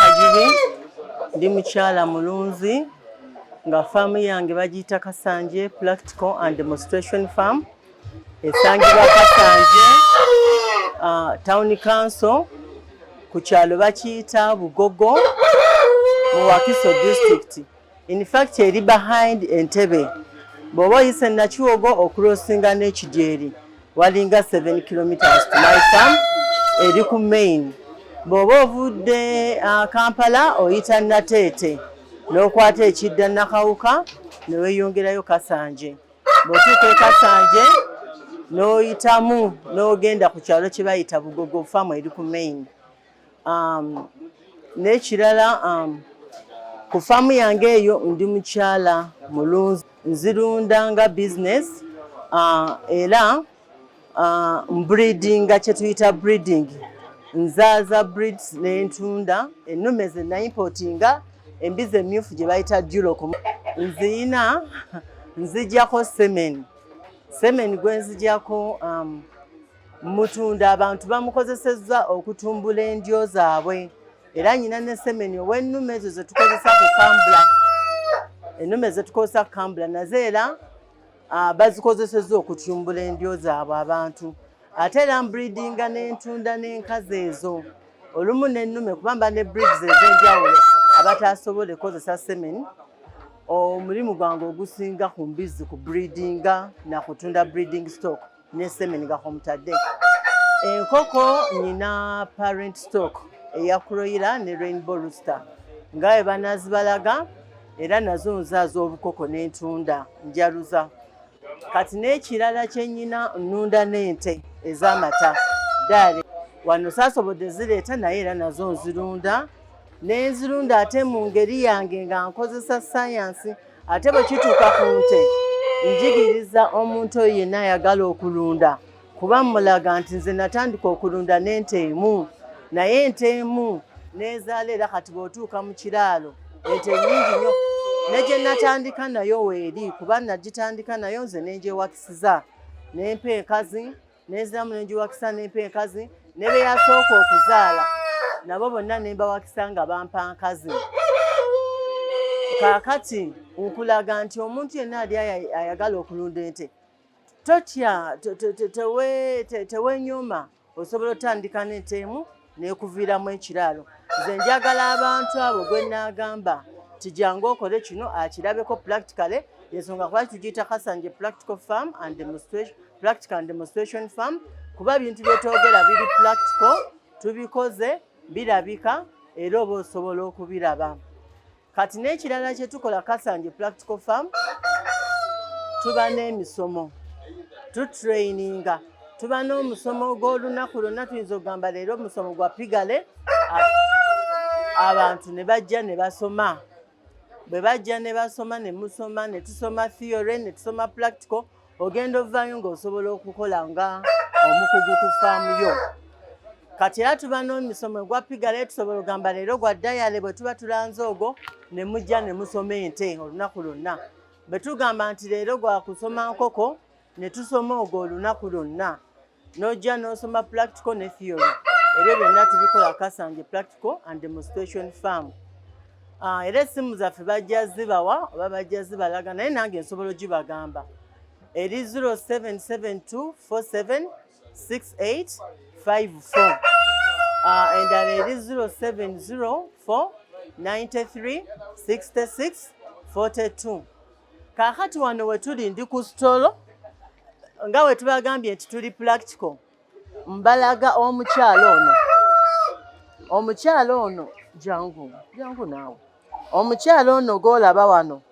Nakajubi, ndi mukyala mulunzi nga farm yange bagiyita Kasanje Practical and Demonstration Farm. Esangibwa Kasanje, Town Council, ku kyalo bakiyita Bugogo, mu Wakiso District. In fact, eri behind Entebbe. Bw'oba oyise Nakiwogo okurosinga n'Ekidyeri, walinga 7 kilometers to my farm, eri ku main. Bw'oba ovudde Kampala oyita Nateete, n'okwata ekidda Nakawuka, ne weeyongerayo Kasanje. Bw'otuuka e Kasanje, n'oyitamu n'ogenda ku kyalo kye bayita Bugogo farm eri ku main. N'ekirala, ku farm yange eyo ndi mukyala mulunzi, nzirunda nga business, era breeding kye tuyita breeding. Nzaaza breeds n'entunda, ennume ze naimportinga, embizi emmyufu gye bayita Duroc. Nzijjako semen. Semen gwe nzijjako mutunda abantu bamukozesezza okutumbula endyo zaabwe. Era nyina ne semen ow'ennume ezo ze tukozesa ku kambula. Ennume ze tukozesa ku kambula nazo era bazikozesezza okutumbula endyo zaabwe abantu. Ate era mbreedinga n'entunda n'enkazi ezo. Olumu n'ennume kubamba ne breeds ez'enjawulo abatasobola okukozesa semen. Omulimu gwange ogusinga ku Mbizzi ku breedinga na kutunda breeding stock ne semen ga homutadde. Enkoko nyina parent stock eya Croiler ne Rainbow Rooster. Nga banazibalaga era nazo nzaaza obukoko n'entunda njaluza. Kati n'ekirala kye nnyina nnunda n'ente ez'amata. Ddaali wano saasobodde zireeta naye era nazo nzirunda. N'enzirunda ate mu ngeri yange nga nkozesa sayansi. Ate bwe kituuka ku nte njigiriza omuntu oyo yenna ayagala okulunda. Kuba mulaga nti nze natandika okulunda n'ente emu. Naye ente emu n'ezaala era kati bw'otuuka mu kiraalo ente nnyingi nnyo. Ne gye natandika nayo weeri kuba nagitandika nayo nze n'engyewakisiza. N'empa enkazi, n'eziramu n'engiwakisa n'empa enkazi, ne be yasooka okuzaala nabo bonna ne mbawakisa nga bampa nkazi. Kaakati nkulaga nti omuntu yenna ali ayagala okulunda ente, totya, tewenyuma, osobola otandika n'ente emu n'ekuviiramu ekiraalo. Nze njagala abantu abo gwe nagamba tijangu okole kino akirabeko practically, yensonga kuba tugiyita Kasanje Practical Farm and Demonstration Farm, kuba bintu byetwogera biri practical, tubikoze birabika era oba osobola okubiraba. Kati n'ekirala kye tukola Kasanje Practical Farm, tuba n'emisomo, tutraininga, tuba n'omusomo gw'olunaku lwonna. Tuyinza okugamba leero omusomo gwa piggery, abantu ne bajja ne basoma. Bwe bajja ne basoma ne musoma, ne tusoma theory ne tusoma practical, ogenda ovaayo ng'osobola okukola nga omukugu ku faamu yo. Kati era tuba n'omusomo gwa piggery, tusobola okugamba leero gwa dayale bwe tuba tulanze ogwo ne mujja ne musoma ente olunaku lwonna. Bwe tugamba nti leero gwa kusoma nkoko ne tusoma ogwo olunaku lwonna. N'ojja n'osoma practical ne theory. Ebyo byonna tubikola Kasanje Practical and Demonstration Farm. Era essimu zaffe bajja zibawa oba bajja zibalaga, naye nange nsobola ogibagamba. Eri 0772476854. Endala eri 0704936642. Kaakati wano we tuli ndi ku stolo, nga we tubagambye nti tuli practical. Mbalaga omukyalo ono. Omukyalo ono jangu naawe. Omukyalo ono gw'olaba wano,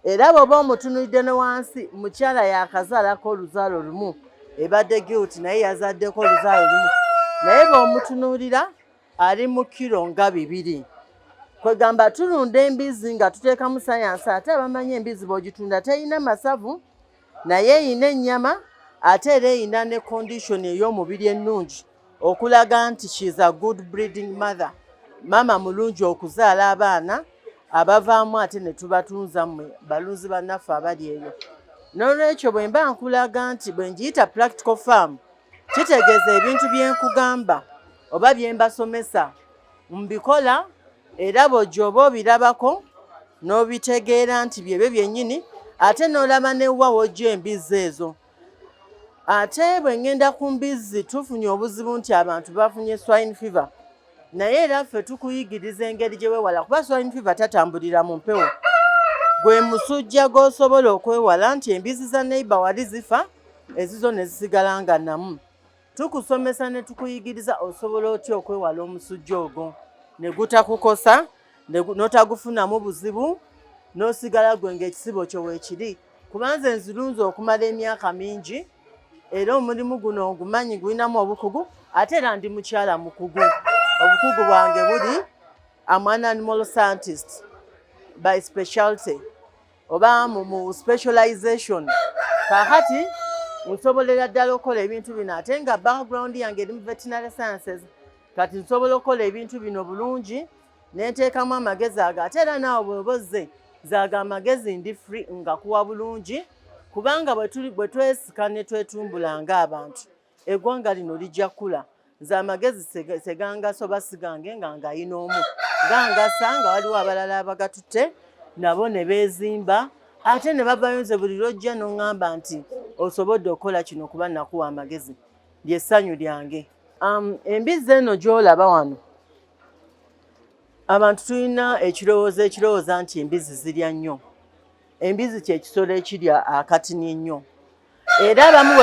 era bw'oba omutunuulidde ne wansi, mukyala yakazaalako oluzaalo lumu, ebadde guilt naye yazaddeko oluzaalo lumu. Naye bw'omutunuulira ali mu kilo nga 2. Kwegamba tulunda embizzi nga tuteekamu sayansi, ate abamanyi embizzi bw'ogitunda terina masavu, naye eyina ennyama, ate era eyina ne condition ey'omubiri ennungi, okulaga nti she is a good breeding mother. Mama mulungi okuzaala abaana abavaamu ate ne tubatunza mmwe balunzi bannaffe abali eyo. N'olwekyo bwe mba nkulaga nti bwe ngiyita practical farm, kitegeeza ebintu bye nkugamba oba bye mbasomesa mbikola era bw'ojooba obirabako n'obitegeera nti byebyo byennyini ate n'olaba ne wa wojja embizzi ezo. Ate bwe ngenda ku mbizzi tufunye obuzibu nti abantu bafunye swine fever, naye era ffe tukuyigiriza engeri gye weewala kuba swine fever tatambulira mu mpewo. Gwe musujja gw'osobola okwewala nti embizzi za neighbor wali zifa ezizo ne zisigala nga namu. Tukusomesa ne tukuyigiriza osobola otya okwewala omusujja ogwo ne gutakukosa n'otagufunamu buzibu n'osigala gwe ng'ekisibo kyo weekiri. Kubanze nzirunze okumala emyaka mingi era omulimu guno ogumanyi gulinamu obukugu ate era ndi mukyala mukugu. Obukugu bwange buli I'm an animal scientist by specialty oba mu specialization. Kakati nsobolera ddala okukola ebintu bino ate nga background yange eri mu veterinary sciences. Kati nsobola okukola ebintu bino bulungi nenteekamu amagezi ago ate era naawe bw'oba ozze zaaga amagezi ndi free nga kuwa bulungi kubanga bwe twesika ne twetumbula ng'abantu eggwanga lino lijja kkula. Nze amagezi segangasa oba sigange nga ngayina omu gangasa nga waliwo abalala abagatutte nabo ne beezimba ate ne bavayo nze buli lwojja n'oŋŋamba nti osobodde okukola kino kuba nakuwa amagezi ly'essanyu lyange. Embizzi eno gy'olaba wano abantu tulina ekirowooza nti embizzi zirya nnyo. Embizzi kye kisolo ekirya akatini ennyo era abamu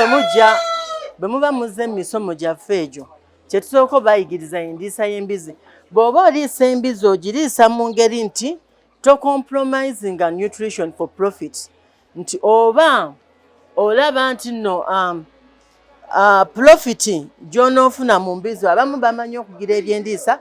bwe muba muzze mu misomo gyaffe egyo kye tusooka obayigiriza endiisa y'embizzi. Bw'oba oliisa embizzi ogiriisa mu ngeri nti to compromisinga nutrition for profit, nti oba olaba nti nno profit gy'onoofuna mu mbizzi. Abamu bamanyi okugira ebyendiisa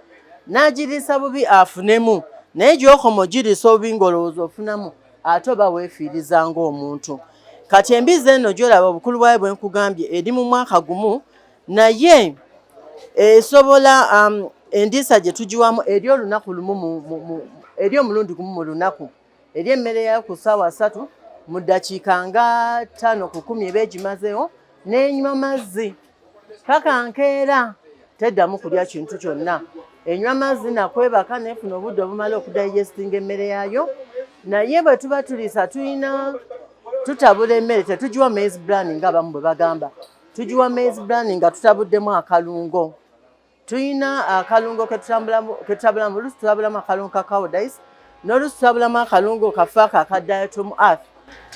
n'agiriisa bubi afunemu naye gy'okoma ogiriisa obubi ng'olowooza ofunamu ate oba weefiiriza ng'omuntu. Kati embizzi eno gy'olaba obukulu bwayo bwe nkugambye eri mu mwaka gumu naye esobola endiisa gye tugiwamu eri olunaku lumu eri omulundi gumu mu lunaku. Eri emmere yayo ku ssaawa 3 mu ddakiika nga 5 ku 10 eba egimazeewo n'enywa mazzi paka nkeera teddamu kulya kintu kyonna. Enywa mazzi nakwebaka neefuna obudde obumala okudigestinga emmere yayo. Naye bwe tuba tuliisa tutabula emmere tetugiwa maize bran ng'abamu bwe bagamba. Tugiwa maize bran nga tutabuddemu akalungo. Tuyina akalungo ke tutabulamu oluusi tutabulamu akalungo ka cowdice n'oluusi tutabulamu akalungo kafaako aka diatom earth.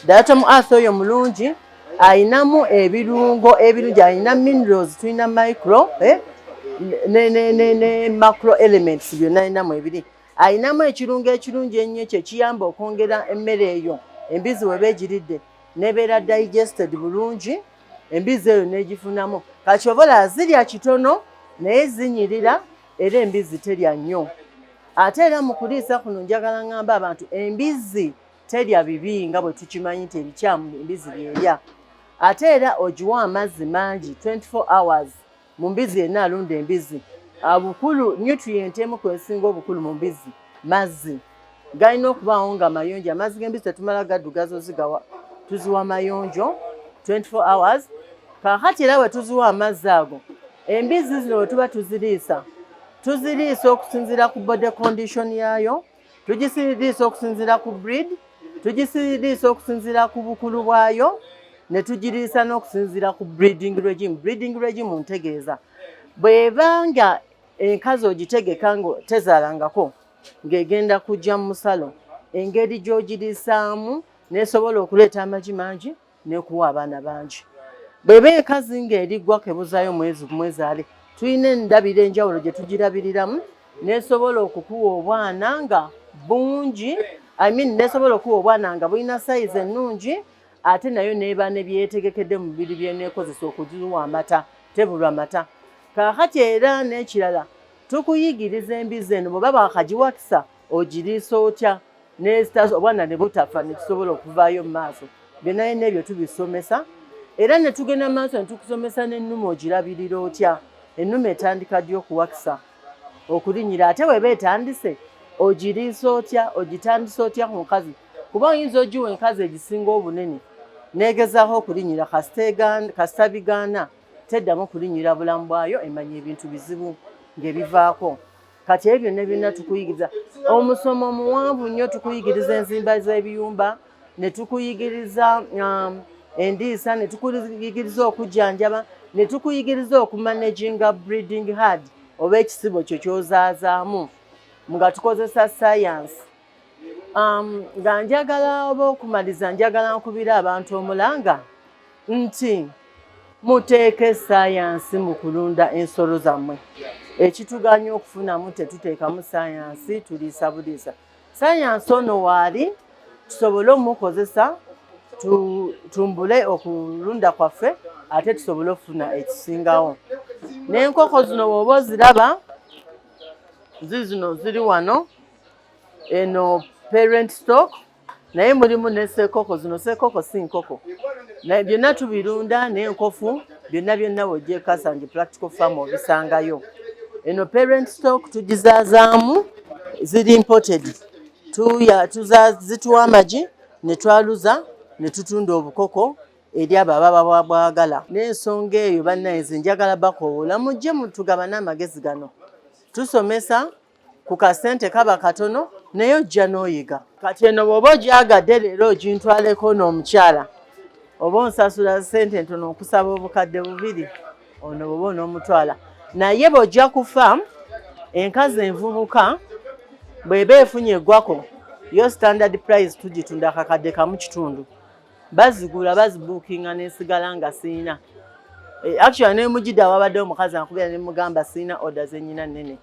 Diatom earth oyo mulungi ayinamu ebirungo ebirungi, ayina minerals, tuyina micro ne macro elements byonna ayinamu ebiri. Ayinamu ekirungo ekirungi ennyo kye kiyamba okwongera emmere eyo embizzi we beegiridde nebeera digested bulungi embizzi eyo n'egifunamu. Kati obola zirya kitono naye zinyirira era embizzi terya nnyo. Ate era mu kuliisa kuno njagala ngamba abantu embizzi terya bibi nga bwe tukimanyi nti ebikyamu embizzi byerya. Ate era ogiwa amazzi mangi 24 hours mu mbizzi yenna alunda embizzi. Bukulu nutrient emu kwesinga obukulu mu mbizzi mazzi. Galina okubaawo nga mayonjo. Amazzi g'embizzi tetumala gaddugaza ozigawa, tuziwa mayonjo 24 hours. Kakati era bwe tuziwa amazzi ago embizzi zino bwe tuba tuziriisa okusinziira ku body condition yaayo, tugisiriisa okusinziira ku breed, tugisiriisa okusinziira ku bukulu bwayo, ne tugiriisa n'okusinziira ku breeding regime. Breeding regime ntegeeza bw'ebanga enkazi ogitegeka ngo tezaalangako ng'egenda kujja mu musalo, engeri gy'ogiriisaamu n'esobola okuleeta amagi mangi n'ekuwa abaana bangi. Bw'eba enkazi ng'eriggwa kebuzaayo mwezi kumwezaale, tulina endabiro enjawulo gye tugirabiriramu n'esobola okukuwa obwana nga bungi, n'esobola okuwa obwana nga bulina sayizi ennungi, ate nayo n'eba ne byetegekedde mu mubiri byeneekozesa okugiwa amata, tebulwa mata. Kaakati era n'ekirala tukuyigiriza embizzi eno bw'oba bakagiwakisa ogiriisa otya obwana ne butafa ne tusobola okuvaayo mu maaso. Byonna yenna ebyo tubisomesa era ne tugenda mu maaso ne tukusomesa n'ennume ogirabirira otya. Ennume etandika ddi okuwakisa okulinyira, ate bw'eba etandise ogiriisa otya, ogitandisa otya ku mukazi. Kuba oyinza ogiwa enkazi egisinga obunene neegezaako okulinyira kasita bigaana teddamu kulinyira bulamu bwayo, emanya ebintu bizibu ng'ebivaako. kati ebyo ne byonna tukuyigiriza omusomo omuwanvu nnyo tukuyigiriza enzimba z'ebiyumba ne tukuyigiriza endiisa ne tukuyigiriza okujjanjaba ne tukuyigiriza okumanaginga breeding hard oba ekisibo kyo kyozaazaamu nga tukozesa science. Nga njagala oba okumaliza njagala nkubira abantu omulanga nti muteeke science mu kulunda ensolo zammwe. Ekituganya okufunamu tetuteekamu science tuliisa buliisa. Science ono waali tusobole omukozesa tumbule okulunda kwaffe ate tusobole okufuna ekisingawo. N'enkoko zino bw'oba oziraba zino ziri wano eno parent stock naye mulimu ne sekoko zino sekoko si nkoko naye byonna tubirunda n'enkofu byonna wojja Kasanje practical farm obisangayo. Eno parent stock tugizaazaamu ziri imported zituwa amagi ne twaluza ne tutunda obukoko eri abo ababa bwagala. N'ensonga eyo bannange njagala bakoowoola mujje mutugabane amagezi gano tusomesa ku kasente kaba katono naye ojja n'oyiga. Kati eno bw'oba ogyagadde leero ogintwaleko n'omukyala oba onsasula sente ntono okusaba obukadde 2 ono bw'oba onoomutwala naye bw'ojja ku farm enkazi envubuka bw'eba efunye eggwako yo standard price tugitunda kakadde kamu kitundu bazigula bazibuukinga n'esigala nga siina. Actually ne mujida wabadde omukazi ankubira ne mugamba siina order zennyina nnene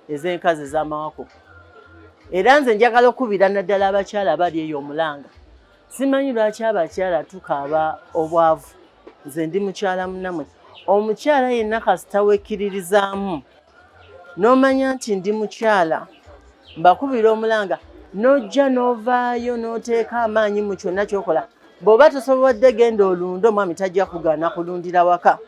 ez'enkazi ez'amawako. Era nze njagala okubira naddala abakyala abali eyo omulanga. Simanyi lwaki abakyala tukaaba obwavu. Nze ndi mukyala munnamwe. Omukyala yenna kasita wekkiririzaamu n'omanya nti ndi mukyala mbakubira omulanga n'ojja n'ovaayo n'oteeka amaanyi mu kyonna ky'okola. Bw'oba tosobodde genda olunda omwami tajja kugaana kulundira waka.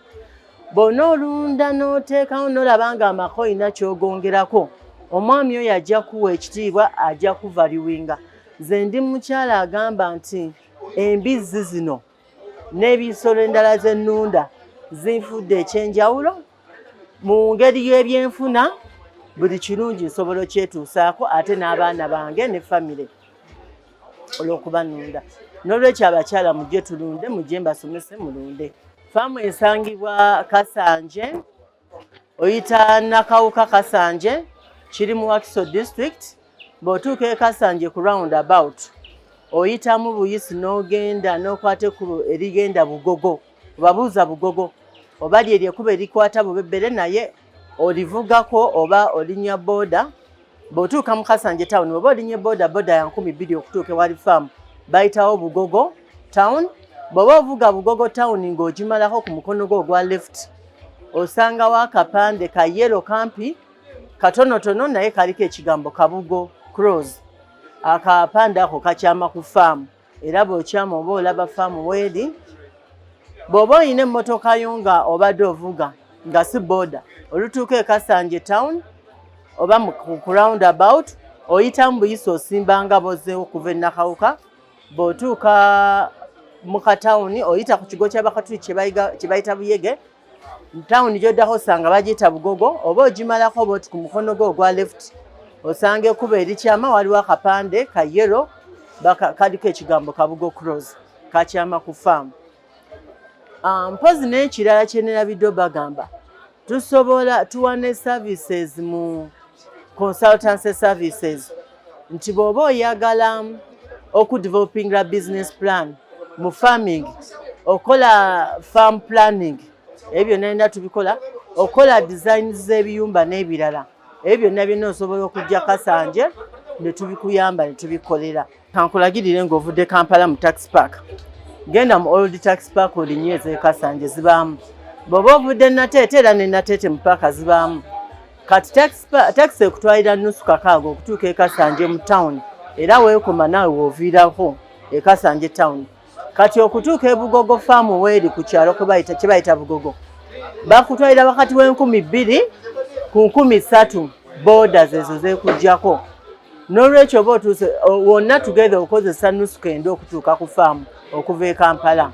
Bw'onoolunda n'oteekawo n'olaba nga amaka olina ky'ogongerako omwami oyo ajja kuwa ekitiibwa ajja kuvaluwinga. Nze ndi mukyala agamba nti embizzi zino n'ebisolo endala ze nnunda zinfudde ekyenjawulo mu ngeri y'ebyenfuna buli kirungi nsobola okyetuusaako ate n'abaana bange ne famire olw'okuba nnunda. N'olwekyo abakyala mujje tulunde mujje mbasomese mulunde. Faamu esangibwa Kasanje oyita Nakawuka Kasanje kiri mu Wakiso district. Bw'otuuka e Kasanje ku roundabout oyitamu Buyisi n'ogenda n'okwata ekkubo erigenda Bugogo obabuuza Bugogo oba lye lyekkubo erikwata Bubebbere naye olivugako oba olinya boda. Bw'otuuka mu Kasanje town oba olinya boda ya 200 okutuuka ewali faamu bayitawo Bugogo town. Bw'oba ovuga Bugogo town ng'ogimalako ku mukono gwo ogwa left osangawo akapande ka yellow kampi katonotono naye kaliko ekigambo Kabugo Cross. Akapande ako kakyama ku faamu era bw'okyama oba olaba faamu weeri. Bw'oba oyina emmotoka yo nga obadde ovuga nga si boda olutuuka e Kasanje town oba ku roundabout oyitamu Buyisi osimbanga bozeewo okuva e Nakawuka. Bw'otuuka mu katawuni oyita ku kigo ky'Abakatuli kye bayita Buyege. Tawuni gy'oddako osanga bagiyita Bugogo oba ogimalako bw'oti ku mukono gwo ogwa left osanga ekkubo erikyama waliwo akapande ka yellow kaliko ekigambo Kabugo Cross kakyama ku faamu. Mpozi n'ekirala kye nerabidde bagamba tusobola tuwa ne services mu consultancy services nti bw'oba oyagala okudevelopinga business plan mu farming okola farm planning ebyo byonna tubikola okola design z'ebiyumba n'ebirala ebyo byonna osobola okujja Kasanje ne tubikuyamba ne tubikolera. Kankulagirire ng'ovudde Kampala mu taxi park genda mu old taxi park olinyweze Kasanje zibaamu. Bw'oba ovudde Nateete era ne Nateete mu paaka zibaamu. Kati taxi ekutwalira nusu kakaaga okutuuka e Kasanje mu town era weekoma naawe wooviirako e Kasanje town. Kati okutuuka e Bugogo farm weeri ku kyalo kye bayita Bugogo bakutwalira wakati w'2,000 ku 13,000 borders ezo zeekujjako. N'olwekyo oba otuuse wonna together okozesa nusu kendo okutuuka ku farm okuva e Kampala.